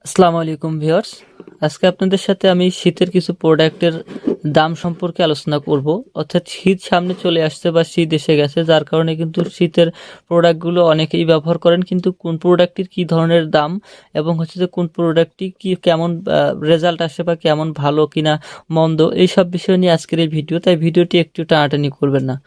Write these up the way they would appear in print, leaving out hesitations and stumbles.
আসসালামু আলাইকুম ভিউয়ার্স। আজকে আপনাদের সাথে আমি শীতের কিছু প্রোডাক্টের দাম সম্পর্কে আলোচনা করব। অর্থাৎ শীত সামনে চলে আসছে বা শীত এসে গেছে, যার কারণে কিন্তু শীতের প্রোডাক্টগুলো অনেকেই ব্যবহার করেন, কিন্তু কোন প্রোডাক্টটির কী ধরনের দাম এবং হচ্ছে যে কোন প্রোডাক্টটি কি কেমন রেজাল্ট আসে বা কেমন ভালো কিনা মন্দ, এইসব বিষয় নিয়ে আজকের এই ভিডিও। তাই ভিডিওটি একটু টানাটানি করবেন না।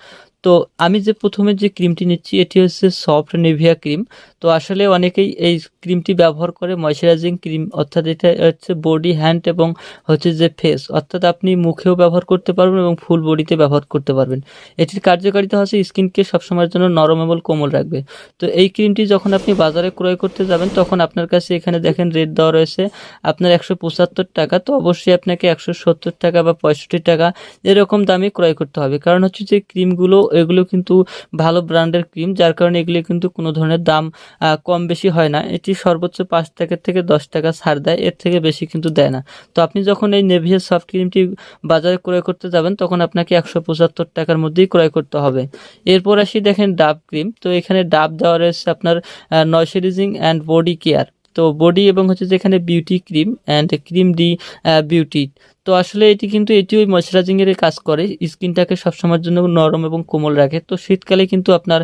তো আমি যে প্রথমে যে ক্রিমটি নিচ্ছি এটি হচ্ছে সফট নিভিয়া ক্রিম। তো আসলে অনেকেই এই ক্রিমটি ব্যবহার করে ময়শ্চারাইজিং ক্রিম, অর্থাৎ এটা হচ্ছে বডি, হ্যান্ড এবং হচ্ছে যে ফেস, অর্থাৎ আপনি মুখেও ব্যবহার করতে পারবেন এবং ফুল বডিতে ব্যবহার করতে পারবেন। এটির কার্যকারিতা হচ্ছে স্কিনকে সবসময়ের জন্য নরম এবং কোমল রাখবে। তো এই ক্রিমটি যখন আপনি বাজারে ক্রয় করতে যাবেন তখন আপনার কাছে এখানে দেখেন রেট দেওয়া রয়েছে আপনার 175 টাকা। তো অবশ্যই আপনাকে 170 টাকা বা 65 টাকা এরকম দামে ক্রয় করতে হবে, কারণ হচ্ছে যে ক্রিমগুলো এগুলো কিন্তু ভালো ব্র্যান্ডের ক্রিম, যার কারণে এগুলি কিন্তু কোনো ধরনের দাম কম বেশি হয় না। এটি সর্বোচ্চ 5 টাকা থেকে 10 টাকা ছাড় দেয়, এর থেকে বেশি কিন্তু দেয় না। তো আপনি যখন এই নেভিয়া সফট ক্রিমটি বাজারে ক্রয় করতে যাবেন তখন আপনাকে 175 টাকার মধ্যেই ক্রয় করতে হবে। এরপর আসি দেখেন ডাব ক্রিম। তো এখানে ডাব দেওয়া রয়েছে আপনার ময়শ্চারাইজিং অ্যান্ড বডি কেয়ার। তো বডি এবং হচ্ছে যেখানে beauty cream and cream D beauty. তো আসলে এটি কিন্তু এটিও ময়শ্চারাইজিং এর কাজ করে, স্কিনটাকে সবসময়ের জন্য নরম এবং কোমল রাখে। তো শীতকালে কিন্তু আপনার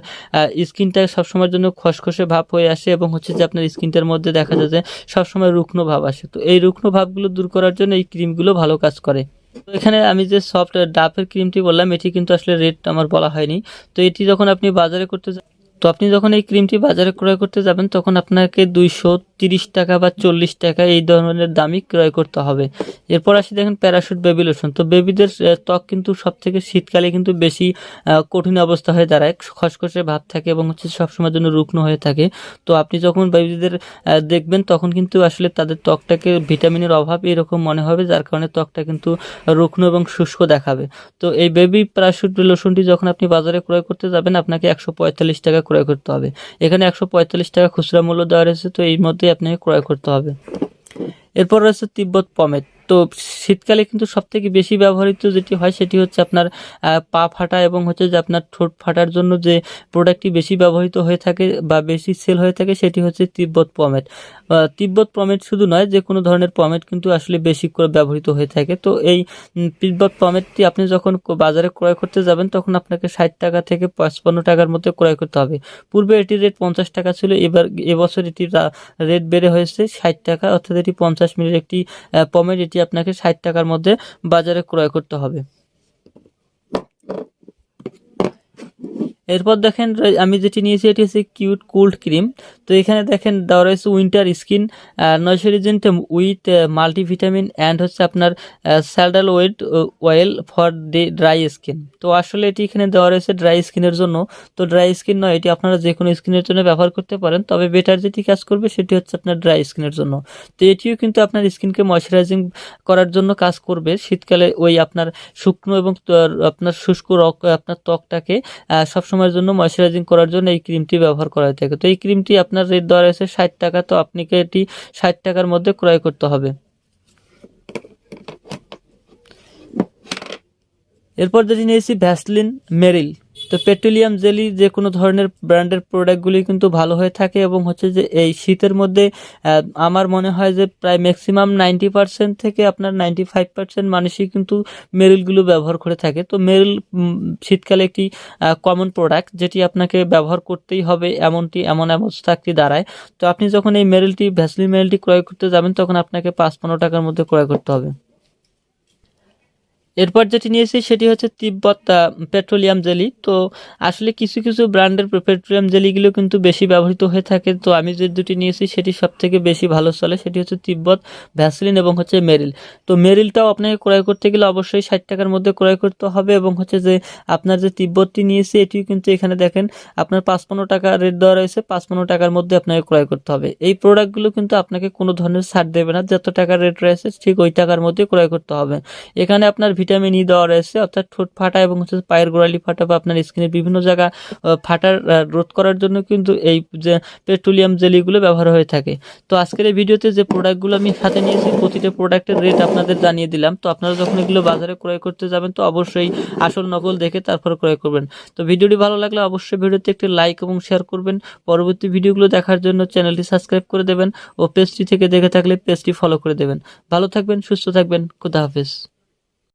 স্কিনটা সবসময়ের জন্য খসখসে ভাব হয়ে আসে এবং হচ্ছে যে আপনার স্কিনটার মধ্যে দেখা যায় যে সবসময় রুগ্ন ভাব আসে। তো এই রুগ্ন ভাবগুলো দূর করার জন্য এই ক্রিমগুলো ভালো কাজ করে। তো এখানে আমি যে সফট ডাবের ক্রিমটি বললাম এটি কিন্তু আসলে রেট আমার বলা হয়নি। তো এটি যখন আপনি বাজারে করতে তো আপনি যখন এই ক্রিমটি বাজারে ক্রয় করতে যাবেন তখন আপনাকে 230 টাকা বা 40 টাকা এই ধরনের দামই ক্রয় করতে হবে। এরপর আসি দেখেন প্যারাশুট বেবি লোশন। তো বেবিদের ত্বক কিন্তু সব থেকে শীতকালে কিন্তু বেশি কঠিন অবস্থা হয়ে দাঁড়ায়, খসখসে ভাব থাকে এবং হচ্ছে সবসময়ের জন্য রুগ্ন হয়ে থাকে। তো আপনি যখন বেবিদের দেখবেন তখন কিন্তু আসলে তাদের ত্বকটাকে ভিটামিনের অভাব এরকম মনে হবে, যার কারণে ত্বকটা কিন্তু রুগ্ন এবং শুষ্ক দেখাবে। তো এই বেবি প্যারাশুট লোশনটি যখন আপনি বাজারে ক্রয় করতে যাবেন আপনাকে 145 টাকা ক্রয় করতে হবে। এখানে 145 টাকা খুচরা মূল্য দেওয়া রয়েছে, তো এই মধ্যেই আপনাকে ক্রয় করতে হবে। এরপর রয়েছে তিব্বত পমেদ। তো শীতকালে কিন্তু সবথেকে বেশি ব্যবহৃত যেটি হয় সেটি হচ্ছে আপনার পা ফাটা এবং হচ্ছে যে আপনার ঠোঁট ফাটার জন্য যে প্রোডাক্টটি বেশি ব্যবহৃত হয়ে থাকে বা বেশি সেল হয়ে থাকে সেটি হচ্ছে তিব্বত পমেদ। তিব্বত পমেদ শুধু নয়, যে কোনো ধরনের পমেদ কিন্তু আসলে বেশি করে ব্যবহৃত হয়ে থাকে। তো এই তিব্বত পমেদটি আপনি যখন বাজারে ক্রয় করতে যাবেন তখন আপনাকে 60 টাকা থেকে 55 টাকার মধ্যে ক্রয় করতে হবে। পূর্বে এটির রেট 50 টাকা ছিল, এবছর এটির রেট বেড়ে হয়েছে 60 টাকা, অর্থাৎ এটি 50 মিলির একটি পমেড, এটি আপনাকে 60 টাকার মধ্যে বাজারে ক্রয় করতে হবে। এরপর দেখেন আমি যেটি নিয়েছি এটি হচ্ছে কিউট কুল্ড ক্রিম। তো এখানে দেখেন দেওয়া রয়েছে winter skin moisturizing with multivitamin and হচ্ছে আপনার sandalwood oil for dry skin. তো আসলে এটি এখানে দেওয়া রয়েছে ড্রাই স্কিনের জন্য। তো ড্রাই স্কিন নয়, এটি আপনারা যে কোনো স্কিনের জন্য ব্যবহার করতে পারেন, তবে বেটার যেটি কাজ করবে সেটি হচ্ছে আপনার ড্রাই স্কিনের জন্য। তো এটিও কিন্তু আপনার স্কিনকে ময়শ্চারাইজিং করার জন্য কাজ করবে শীতকালে, ওই আপনার শুকনো এবং আপনার শুষ্ক আপনার ত্বকটাকে সবসময়ের জন্য ময়শ্চারাইজিং করার জন্য এই ক্রিমটি ব্যবহার করা হয়ে থাকে। তো এই ক্রিমটি আপনার রেট দেওয়া রয়েছে 60 টাকা। তো আপনাকে এটি 60 টাকার মধ্যে ক্রয় করতে হবে। এরপর যেটি নিয়েছি ভ্যাসলিন মেরিল। তো পেট্রোলিয়াম জেলি যে কোনো ধরনের ব্র্যান্ডের প্রোডাক্টগুলি কিন্তু ভালো হয়ে থাকে এবং হচ্ছে যে এই শীতের মধ্যে আমার মনে হয় যে প্রায় ম্যাক্সিমাম 90% থেকে আপনার 95% মানুষই কিন্তু মেরিলগুলো ব্যবহার করে থাকে। তো মেরিল শীতকালে একটি কমন প্রোডাক্ট যেটি আপনাকে ব্যবহার করতেই হবে, এমন অবস্থা একটি দাঁড়ায়। তো আপনি যখন এই ভ্যাসলিন মেরিলটি ক্রয় করতে যাবেন তখন আপনাকে 5-15 টাকার মধ্যে ক্রয় করতে হবে। এরপর যেটি নিয়েছি সেটি হচ্ছে তিব্বত পেট্রোলিয়াম জেলি। তো আসলে কিছু কিছু ব্র্যান্ডের পেট্রোলিয়াম জেলিগুলো কিন্তু বেশি ব্যবহৃত হয়ে থাকে। তো আমি যে দুটি নিয়েছি সেটি সবথেকে বেশি ভালো চলে, সেটি হচ্ছে তিব্বত, ভ্যাসলিন এবং হচ্ছে মেরিল। তো মেরিলটাও আপনাকে ক্রয় করতে গেলে অবশ্যই 60 টাকার মধ্যে ক্রয় করতে হবে এবং হচ্ছে যে আপনার যে তিব্বতটি নিয়েছি এটিও কিন্তু এখানে দেখেন আপনার 55 টাকা রেট দেওয়া রয়েছে, 55 টাকার মধ্যে আপনাকে ক্রয় করতে হবে। এই প্রোডাক্টগুলো কিন্তু আপনাকে কোনো ধরনের ছাড় দেবে না, যত টাকার রেট রয়েছে ঠিক ওই টাকার মধ্যে ক্রয় করতে হবে। এখানে আপনার ভিটামিন ই দেওয়া রয়েছে, অর্থাৎ ঠোঁট ফাটা এবং হচ্ছে পায়ের গোড়ালি ফাটা বা আপনার স্কিনের বিভিন্ন জায়গা ফাটার রোধ করার জন্য কিন্তু এই যে পেট্রোলিয়াম জেলিগুলো ব্যবহার হয়ে থাকে। তো আজকের এই ভিডিওতে যে প্রোডাক্টগুলো আমি সাথে নিয়েছি প্রতিটা প্রোডাক্টের রেট আপনাদের জানিয়ে দিলাম। তো আপনারা যখন এগুলো বাজারে ক্রয় করতে যাবেন তো অবশ্যই আসল নকল দেখে তারপর ক্রয় করবেন। তো ভিডিওটি ভালো লাগলে অবশ্যই ভিডিওতে একটি লাইক এবং শেয়ার করবেন। পরবর্তী ভিডিওগুলো দেখার জন্য চ্যানেলটি সাবস্ক্রাইব করে দেবেন ও পেজটি থেকে দেখে থাকলে পেজটি ফলো করে দেবেন। ভালো থাকবেন, সুস্থ থাকবেন, খোদা হাফেজ।